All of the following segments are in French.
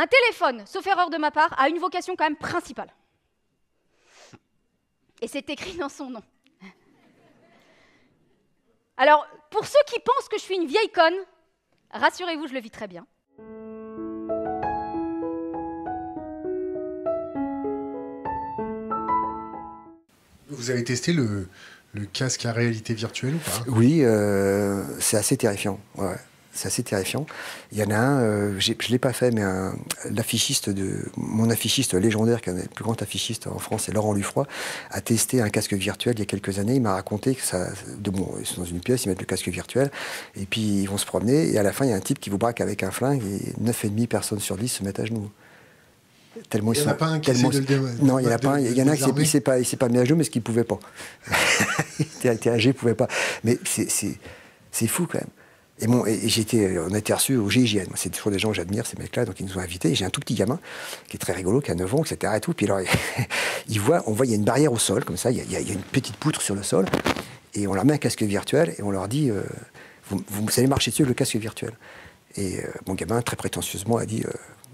Un téléphone, sauf erreur de ma part, a une vocation quand même principale. Et c'est écrit dans son nom. Alors, pour ceux qui pensent que je suis une vieille conne, rassurez-vous, je le vis très bien. Vous avez testé le casque à réalité virtuelle ou pas? Oui, c'est assez terrifiant. Ouais. C'est assez terrifiant. Il y en a un, je ne l'ai pas fait, mais mon affichiste légendaire, qui est le plus grand affichiste en France, c'est Laurent Lufroy, a testé un casque virtuel il y a quelques années. Il m'a raconté que ils sont dans une pièce, ils mettent le casque virtuel, et puis ils vont se promener, et à la fin, il y a un type qui vous braque avec un flingue, et 9,5 personnes sur 10 se mettent à genoux. Tellement il n'y en a pas un qui essaie de le démontrer. Non, il y en a pas un. Il y en a un qui s'est pas mis à genoux, mais ce qu'il ne pouvait pas. Il était âgé, il ne pouvait pas. Mais c'est fou quand même. Et on a été reçus au GIGN. C'est toujours des gens que j'admire, ces mecs-là, donc ils nous ont invités. J'ai un tout petit gamin qui est très rigolo, qui a 9 ans, etc. Et tout. Puis alors, on voit, il y a une barrière au sol, comme ça, il y a une petite poutre sur le sol, et on leur met un casque virtuel, et on leur dit, vous allez marcher dessus avec le casque virtuel. Et mon gamin, très prétentieusement, a dit,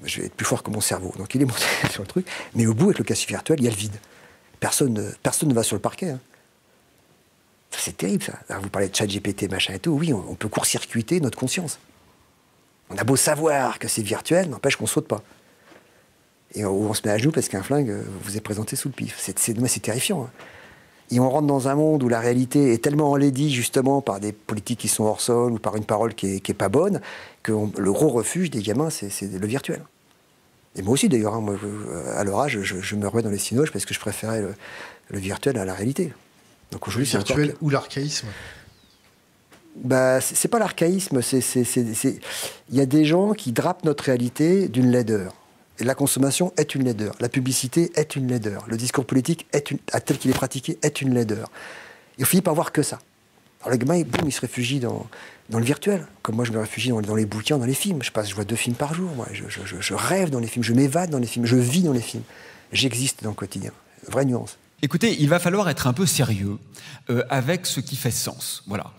je vais être plus fort que mon cerveau. Donc il est monté sur le truc, mais au bout, avec le casque virtuel, il y a le vide. Personne ne va sur le parquet, hein. C'est terrible, ça. Alors, vous parlez de ChatGPT, machin et tout. Oui, on peut court-circuiter notre conscience. On a beau savoir que c'est virtuel, n'empêche qu'on ne saute pas. Et on se met à genoux parce qu'un flingue vous est présenté sous le pif. C'est terrifiant. Hein. Et on rentre dans un monde où la réalité est tellement enlaidie, justement, par des politiques qui sont hors sol ou par une parole qui est pas bonne, que le gros refuge des gamins, c'est le virtuel. Et moi aussi, d'ailleurs, hein, moi, à leur âge, je me remets dans les cinoches parce que je préférais le virtuel à la réalité. Donc aujourd'hui, le virtuel ou l'archaïsme? Bah, c'est pas l'archaïsme, il y a des gens qui drapent notre réalité d'une laideur. Et la consommation est une laideur, la publicité est une laideur, le discours politique tel qu'il est pratiqué est une laideur. Et on finit par voir que ça. Alors le gamin, boum, il se réfugie dans le virtuel, comme moi je me réfugie dans les bouquins, dans les films. Je vois 2 films par jour, moi. Je rêve dans les films, je m'évade dans les films, je vis dans les films. J'existe dans le quotidien. Vraie nuance. Écoutez, il va falloir être un peu sérieux avec ce qui fait sens. Voilà.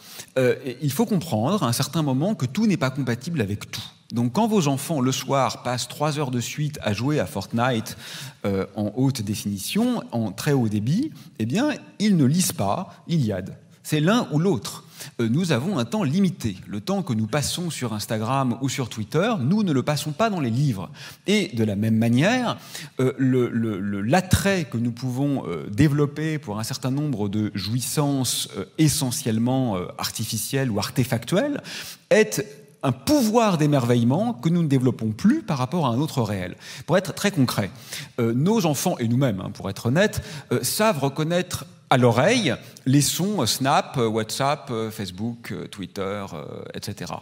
Il faut comprendre à un certain moment que tout n'est pas compatible avec tout. Donc quand vos enfants, le soir, passent 3 heures de suite à jouer à Fortnite en haute définition, en très haut débit, eh bien, ils ne lisent pas l'Iliade. C'est l'un ou l'autre. Nous avons un temps limité. Le temps que nous passons sur Instagram ou sur Twitter, nous ne le passons pas dans les livres. Et de la même manière, l'attrait que nous pouvons développer pour un certain nombre de jouissances essentiellement artificielles ou artefactuelles est un pouvoir d'émerveillement que nous ne développons plus par rapport à un autre réel. Pour être très concret, nos enfants, et nous-mêmes, hein, pour être honnête, savent reconnaître à l'oreille les sons Snap, WhatsApp, Facebook, Twitter, etc.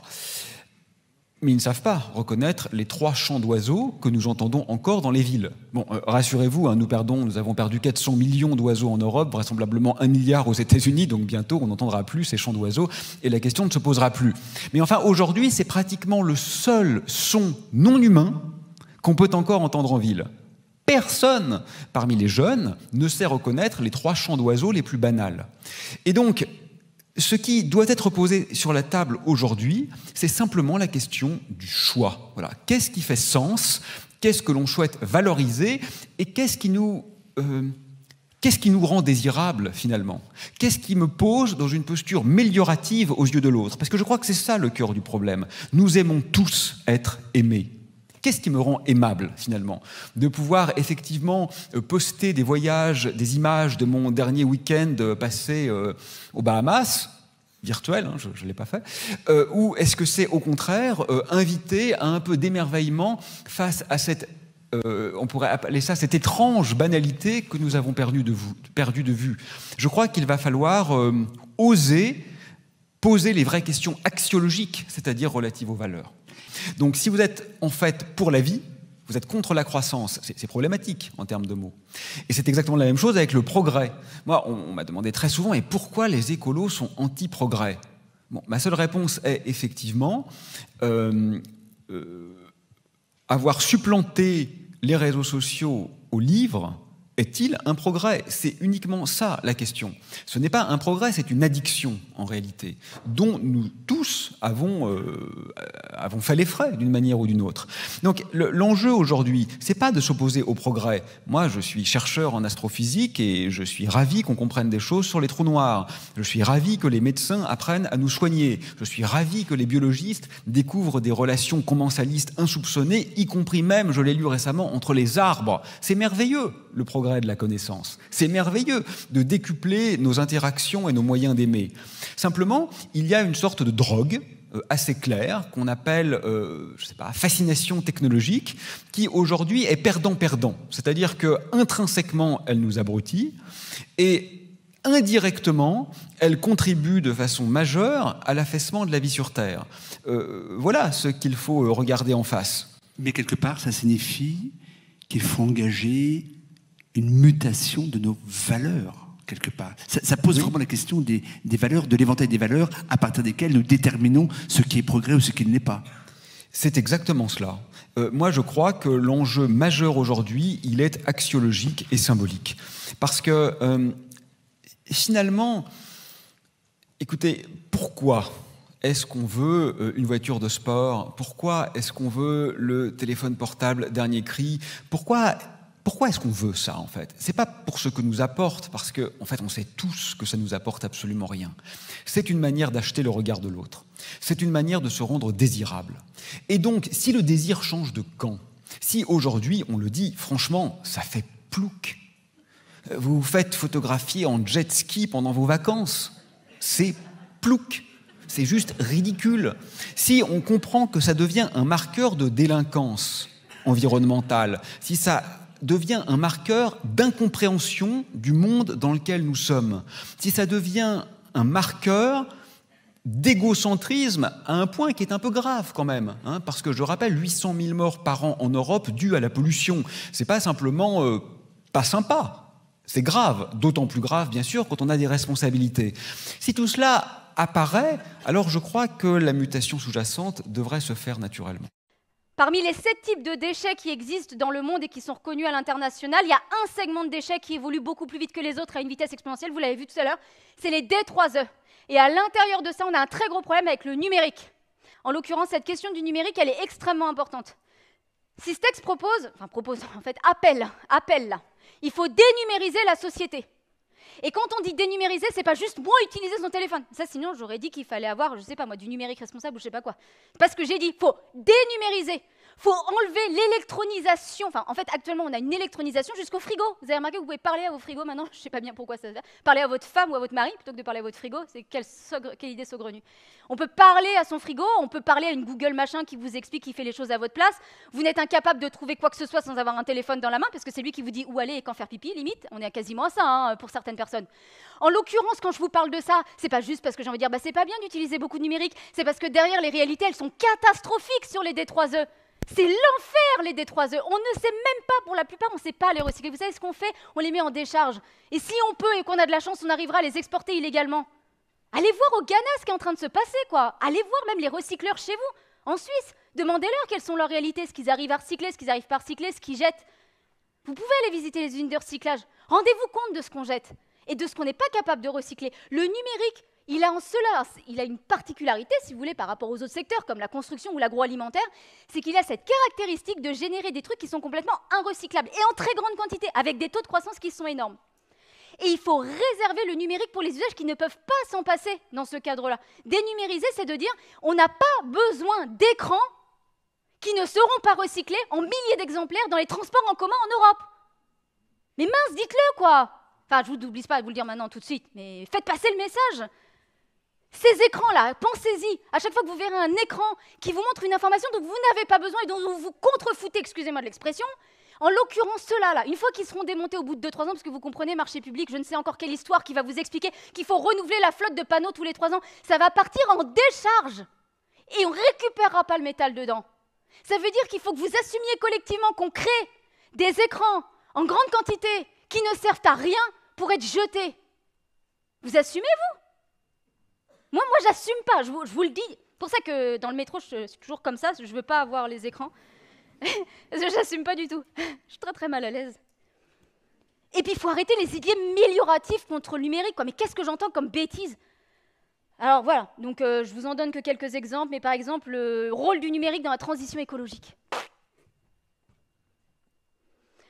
Mais ils ne savent pas reconnaître les 3 chants d'oiseaux que nous entendons encore dans les villes. Bon, rassurez-vous, hein, nous avons perdu 400 millions d'oiseaux en Europe, vraisemblablement 1 milliard aux États-Unis, donc bientôt on n'entendra plus ces chants d'oiseaux et la question ne se posera plus. Mais enfin, aujourd'hui, c'est pratiquement le seul son non humain qu'on peut encore entendre en ville. Personne parmi les jeunes ne sait reconnaître les 3 chants d'oiseaux les plus banals. Et donc, ce qui doit être posé sur la table aujourd'hui, c'est simplement la question du choix. Voilà. Qu'est-ce qui fait sens? Qu'est-ce que l'on souhaite valoriser? Et qu'est-ce qui nous rend désirable, finalement? Qu'est-ce qui me pose dans une posture méliorative aux yeux de l'autre? Parce que je crois que c'est ça le cœur du problème. Nous aimons tous être aimés. Qu'est-ce qui me rend aimable, finalement? De pouvoir effectivement poster des voyages, des images de mon dernier week-end passé aux Bahamas, virtuel, hein, je ne l'ai pas fait, ou est-ce que c'est au contraire inviter à un peu d'émerveillement face à cette, on pourrait appeler ça, cette étrange banalité que nous avons perdu de vue? Je crois qu'il va falloir oser poser les vraies questions axiologiques, c'est-à-dire relatives aux valeurs. Donc si vous êtes en fait pour la vie, vous êtes contre la croissance, c'est problématique en termes de mots. Et c'est exactement la même chose avec le progrès. Moi, on m'a demandé très souvent, et pourquoi les écolos sont anti-progrès? Bon, ma seule réponse est effectivement avoir supplanté les réseaux sociaux aux livres est-il un progrès? C'est uniquement ça la question. Ce n'est pas un progrès, c'est une addiction en réalité, dont nous tous avons fait les frais d'une manière ou d'une autre. Donc l'enjeu aujourd'hui, c'est pas de s'opposer au progrès. Moi, je suis chercheur en astrophysique et je suis ravi qu'on comprenne des choses sur les trous noirs. Je suis ravi que les médecins apprennent à nous soigner. Je suis ravi que les biologistes découvrent des relations commensalistes insoupçonnées, y compris même, je l'ai lu récemment, entre les arbres. C'est merveilleux, le progrès de la connaissance. C'est merveilleux de décupler nos interactions et nos moyens d'aimer. Simplement, il y a une sorte de drogue assez claire qu'on appelle, je sais pas, fascination technologique, qui aujourd'hui est perdant-perdant. C'est-à-dire que intrinsèquement, elle nous abrutit et indirectement, elle contribue de façon majeure à l'affaissement de la vie sur Terre. Voilà ce qu'il faut regarder en face. Mais quelque part, ça signifie qu'il faut engager une mutation de nos valeurs, quelque part. Ça pose vraiment la question des valeurs, de l'éventail des valeurs à partir desquelles nous déterminons ce qui est progrès ou ce qui ne l'est pas. C'est exactement cela. Moi, je crois que l'enjeu majeur aujourd'hui, il est axiologique et symbolique. Parce que, finalement, écoutez, pourquoi est-ce qu'on veut une voiture de sport? Pourquoi est-ce qu'on veut le téléphone portable dernier cri? Pourquoi est-ce qu'on veut ça, en fait? C'est pas pour ce que nous apporte, parce que, en fait, on sait tous que ça nous apporte absolument rien. C'est une manière d'acheter le regard de l'autre. C'est une manière de se rendre désirable. Et donc, si le désir change de camp, si aujourd'hui, on le dit, franchement, ça fait plouc. Vous vous faites photographier en jet ski pendant vos vacances. C'est plouc. C'est juste ridicule. Si on comprend que ça devient un marqueur de délinquance environnementale, si ça devient un marqueur d'incompréhension du monde dans lequel nous sommes, si ça devient un marqueur d'égocentrisme à un point qui est un peu grave quand même, hein, parce que je rappelle 800 000 morts par an en Europe dues à la pollution. C'est pas simplement pas sympa, c'est grave, d'autant plus grave bien sûr quand on a des responsabilités. Si tout cela apparaît, alors je crois que la mutation sous-jacente devrait se faire naturellement. Parmi les 7 types de déchets qui existent dans le monde et qui sont reconnus à l'international, il y a un segment de déchets qui évolue beaucoup plus vite que les autres à une vitesse exponentielle, vous l'avez vu tout à l'heure, c'est les D3E. Et à l'intérieur de ça, on a un très gros problème avec le numérique. En l'occurrence, cette question du numérique, elle est extrêmement importante. Systex appelle là. Il faut dénumériser la société. Et quand on dit dénumériser, c'est pas juste moins utiliser son téléphone. Ça, sinon, j'aurais dit qu'il fallait avoir, je sais pas moi, du numérique responsable ou je sais pas quoi. Parce que j'ai dit, faut dénumériser. Faut enlever l'électronisation. Enfin, en fait, actuellement, on a une électronisation jusqu'au frigo. Vous avez remarqué que vous pouvez parler à vos frigos maintenant. Je sais pas bien pourquoi ça se fait. Parler à votre femme ou à votre mari plutôt que de parler à votre frigo. C'est quelle idée saugrenue. On peut parler à son frigo, on peut parler à une Google machin qui vous explique, qui fait les choses à votre place. Vous n'êtes incapable de trouver quoi que ce soit sans avoir un téléphone dans la main, parce que c'est lui qui vous dit où aller et quand faire pipi, limite. On est quasiment à ça, hein, pour certaines personnes. En l'occurrence, quand je vous parle de ça, c'est pas juste parce que j'ai envie de dire, bah, c'est pas bien d'utiliser beaucoup de numérique, c'est parce que derrière, les réalités, elles sont catastrophiques sur les D3E. C'est l'enfer, les D3E. On ne sait même pas, pour la plupart, on ne sait pas les recycler. Vous savez ce qu'on fait? On les met en décharge. Et si on peut et qu'on a de la chance, on arrivera à les exporter illégalement. Allez voir au Ghana ce qui est en train de se passer, quoi. Allez voir même les recycleurs chez vous, en Suisse. Demandez-leur quelles sont leurs réalités, ce qu'ils arrivent à recycler, ce qu'ils n'arrivent pas à recycler, ce qu'ils jettent. Vous pouvez aller visiter les usines de recyclage. Rendez-vous compte de ce qu'on jette et de ce qu'on n'est pas capable de recycler. Le numérique, il a en cela, il a une particularité, si vous voulez, par rapport aux autres secteurs, comme la construction ou l'agroalimentaire, c'est qu'il a cette caractéristique de générer des trucs qui sont complètement inrecyclables, et en très grande quantité, avec des taux de croissance qui sont énormes. Et il faut réserver le numérique pour les usages qui ne peuvent pas s'en passer dans ce cadre-là. Dénumériser, c'est de dire, on n'a pas besoin d'écrans qui ne seront pas recyclés en milliers d'exemplaires dans les transports en commun en Europe. Mais mince, dites-le, quoi. Enfin, je ne vous oublie pas de vous le dire maintenant tout de suite, mais faites passer le message. Ces écrans-là, pensez-y, à chaque fois que vous verrez un écran qui vous montre une information dont vous n'avez pas besoin et dont vous vous contrefoutez, excusez-moi de l'expression, en l'occurrence ceux-là, une fois qu'ils seront démontés au bout de 2-3 ans, parce que vous comprenez, marché public, je ne sais encore quelle histoire qui va vous expliquer qu'il faut renouveler la flotte de panneaux tous les 3 ans, ça va partir en décharge et on ne récupérera pas le métal dedans. Ça veut dire qu'il faut que vous assumiez collectivement qu'on crée des écrans en grande quantité qui ne servent à rien pour être jetés. Vous assumez, vous ? Moi, j'assume pas, je vous le dis. C'est pour ça que dans le métro, je suis toujours comme ça, je veux pas avoir les écrans. Parce que j'assume pas du tout. Je suis très très mal à l'aise. Et puis il faut arrêter les idées amélioratives contre le numérique, quoi. Mais qu'est-ce que j'entends comme bêtises? Alors voilà, donc je vous en donne que quelques exemples, mais par exemple, le rôle du numérique dans la transition écologique.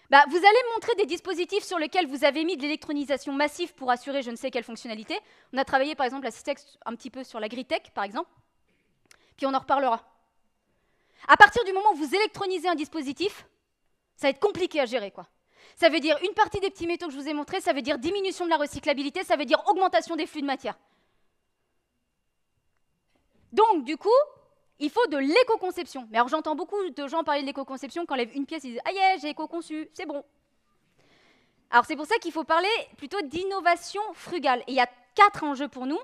Bah, vous allez me montrer des dispositifs sur lesquels vous avez mis de l'électronisation massive pour assurer je ne sais quelle fonctionnalité. On a travaillé par exemple à Systex un petit peu sur l'agritech, par exemple, puis on en reparlera. À partir du moment où vous électronisez un dispositif, ça va être compliqué à gérer, quoi. Ça veut dire une partie des petits métaux que je vous ai montrés, ça veut dire diminution de la recyclabilité, ça veut dire augmentation des flux de matière. Donc, du coup, il faut de l'éco-conception. Mais alors, j'entends beaucoup de gens parler de l'éco-conception, quand on lève une pièce, ils disent « Ah yeah, j'ai éco-conçu, c'est bon ». Alors, c'est pour ça qu'il faut parler plutôt d'innovation frugale. Et il y a 4 enjeux pour nous.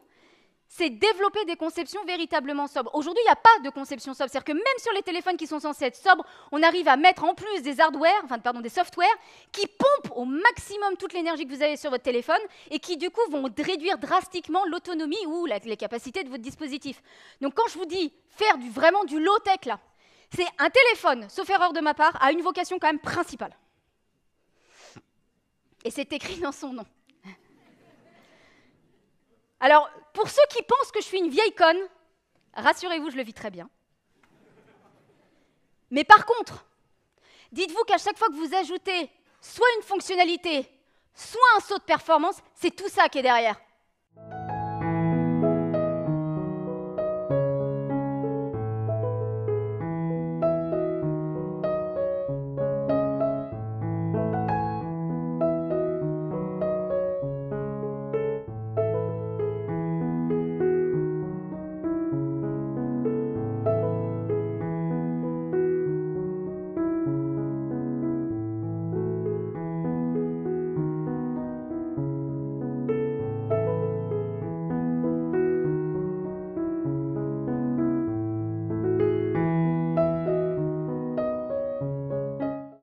C'est développer des conceptions véritablement sobres. Aujourd'hui, il n'y a pas de conception sobre. C'est-à-dire que même sur les téléphones qui sont censés être sobres, on arrive à mettre en plus des des softwares qui pompent au maximum toute l'énergie que vous avez sur votre téléphone et qui, du coup, vont réduire drastiquement l'autonomie ou les capacités de votre dispositif. Donc, quand je vous dis faire vraiment du low-tech, là, c'est un téléphone, sauf erreur de ma part, a une vocation quand même principale. Et c'est écrit dans son nom. Alors, pour ceux qui pensent que je suis une vieille conne, rassurez-vous, je le vis très bien. Mais par contre, dites-vous qu'à chaque fois que vous ajoutez soit une fonctionnalité, soit un saut de performance, c'est tout ça qui est derrière.